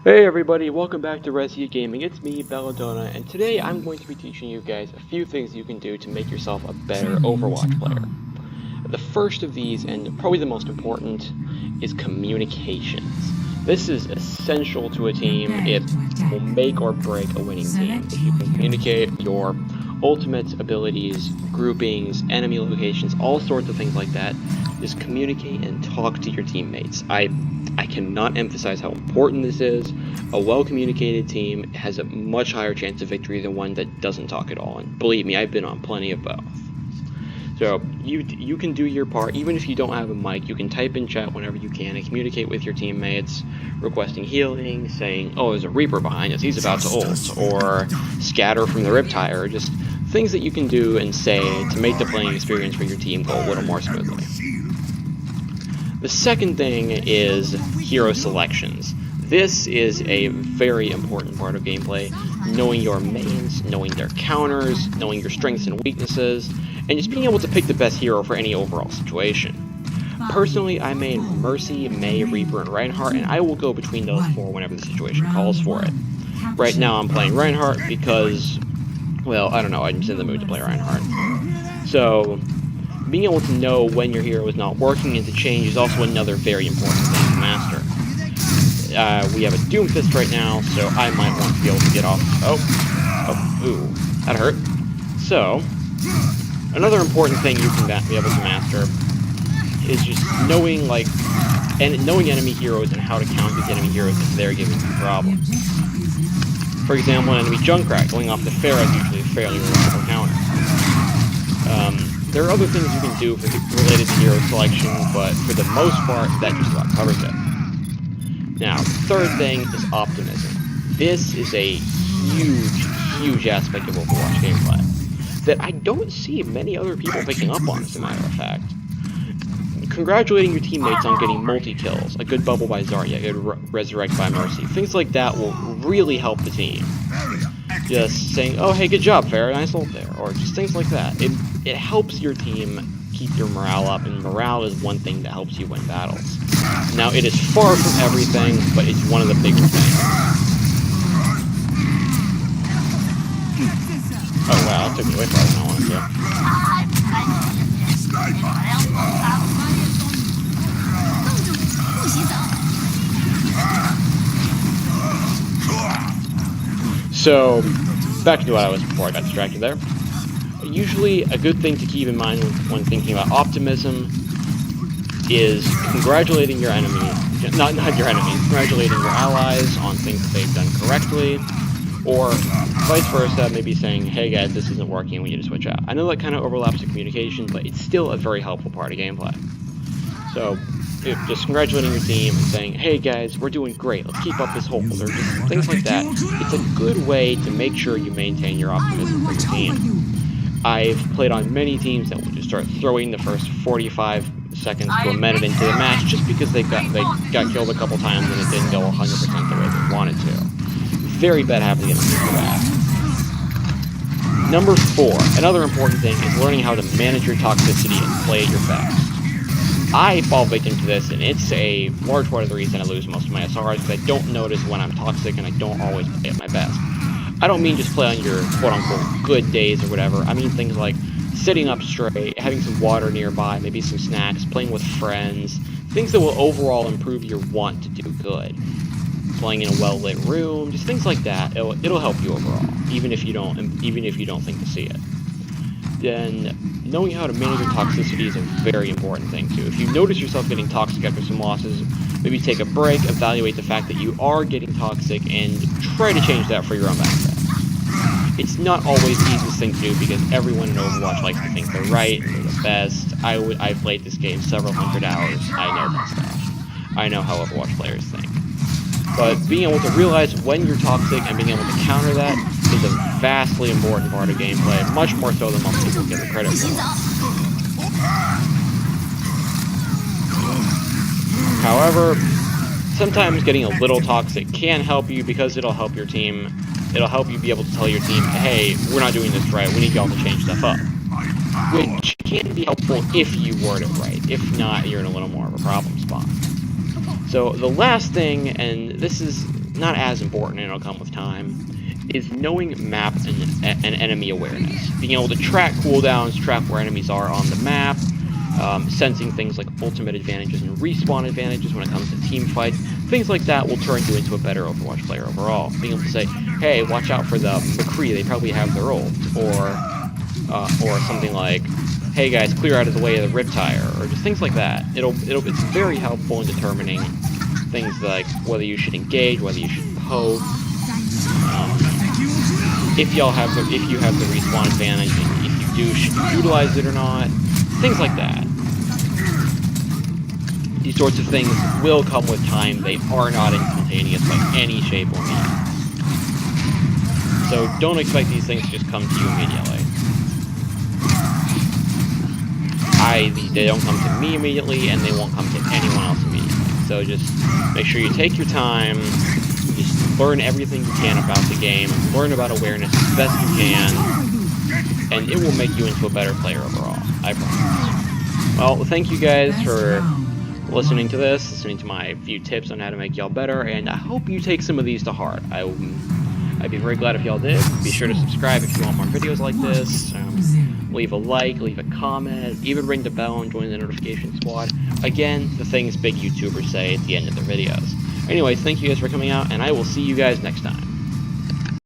Hey everybody, welcome back to Resia Gaming. It's me, Belladonna, and today I'm going to be teaching you guys a few things you can do to make yourself a better Overwatch player. The first of these, and probably the most important, is communications. This is essential to a team. It will make or break a winning team. If you can communicate your ultimate abilities, groupings, enemy locations, all sorts of things like that, just communicate and talk to your teammates. I cannot emphasize how important this is. A well-communicated team has a much higher chance of victory than one that doesn't talk at all. And believe me, I've been on plenty of both. So you can do your part. Even if you don't have a mic, you can type in chat whenever you can and communicate with your teammates, requesting healing, saying, oh, there's a Reaper behind us, he's about to ult, or scatter from the Riptide, or just things that you can do and say to make the playing experience for your team go a little more smoothly. The second thing is hero selections. This is a very important part of gameplay, knowing your mains, knowing their counters, knowing your strengths and weaknesses, and just being able to pick the best hero for any overall situation. Personally, I main Mercy, Mei, Reaper, and Reinhardt, and I will go between those four whenever the situation calls for it. Right now I'm playing Reinhardt because, well, I don't know, I'm just in the mood to play Reinhardt. So, being able to know when your hero is not working and to change is also another very important thing to master. We have a Doomfist right now, so I might want to be able to get off. Ooh, that hurt. So, another important thing you can be able to master is just knowing knowing enemy heroes and how to counter these enemy heroes if they're giving you problems. For example, an enemy Junkrat going off the Pharah is usually a fairly reliable counter. There are other things you can do related to hero selection, but for the most part, that just about covers it. Now, the third thing is optimism. This is a huge aspect of Overwatch gameplay that I don't see many other people picking up on, as a matter of fact. Congratulating your teammates on getting multi-kills, a good bubble by Zarya, a good resurrect by Mercy, things like that will really help the team. Just saying, oh hey, good job, Pharah, nice ult there, or just things like that. It helps your team keep your morale up, and morale is one thing that helps you win battles. Now, it is far from everything, but it's one of the bigger things. Oh wow, that took me way farther than I wanted to. So, back to what I was before I got distracted there. Usually, a good thing to keep in mind when thinking about optimism is congratulating your enemies, not your enemies, congratulating your allies on things that they've done correctly, or vice versa, maybe saying, hey guys, this isn't working, we need to switch out. I know that kind of overlaps to communication, but it's still a very helpful part of gameplay. So, just congratulating your team and saying, hey guys, we're doing great, let's keep up this hold, or just things like that. It's a good way to make sure you maintain your optimism for your team. I've played on many teams that will just start throwing the first 45 seconds to a minute into the match just because they got killed a couple times and it didn't go 100% the way they wanted to. Very bad habit to get into that. Number 4, another important thing is learning how to manage your toxicity and play at your best. I fall victim to this, and it's a large part of the reason I lose most of my SRs, because I don't notice when I'm toxic and I don't always play at my best. I don't mean just play on your quote-unquote good days or whatever. I mean things like sitting up straight, having some water nearby, maybe some snacks, playing with friends, things that will overall improve your want to do good. Playing in a well-lit room, just things like that. It'll help you overall, even if you don't think to see it. Then knowing how to manage your toxicity is a very important thing too. If you notice yourself getting toxic after some losses, maybe take a break, evaluate the fact that you are getting toxic, and try to change that for your own benefit. It's not always the easiest thing to do because everyone in Overwatch likes to think they're right, they're the best. I've played this game several hundred hours, I know that stuff. I know how Overwatch players think. But being able to realize when you're toxic and being able to counter that is a vastly important part of gameplay, much more so than most people give it credit for. However, sometimes getting a little toxic can help you because it'll help your team. It'll help you be able to tell your team, hey, we're not doing this right, we need y'all to change stuff up. Which can be helpful if you word it right. If not, you're in a little more of a problem spot. So the last thing, and this is not as important, and it'll come with time, is knowing map and enemy awareness. Being able to track cooldowns, track where enemies are on the map, sensing things like ultimate advantages and respawn advantages when it comes to team fights. Things like that will turn you into a better Overwatch player overall. Being able to say, hey, watch out for the McCree, they probably have their ult, or something like, hey guys, clear out of the way of the Riptire, or just things like that. It's very helpful in determining things like whether you should engage, whether you should poke, if you have the respawn advantage, and if you do, should you utilize it or not, things like that. These sorts of things will come with time. They are not instantaneous by any shape or means. So don't expect these things to just come to you immediately. They don't come to me immediately, and they won't come to anyone else immediately. So just make sure you take your time, just learn everything you can about the game, learn about awareness as best you can, and it will make you into a better player overall, I promise. Well, thank you guys for listening to my few tips on how to make y'all better, and I hope you take some of these to heart. I'd be very glad if y'all did. Be sure to subscribe if you want more videos like this. Leave a like, leave a comment, even ring the bell and join the notification squad. Again, the things big YouTubers say at the end of their videos. Anyways, thank you guys for coming out, and I will see you guys next time.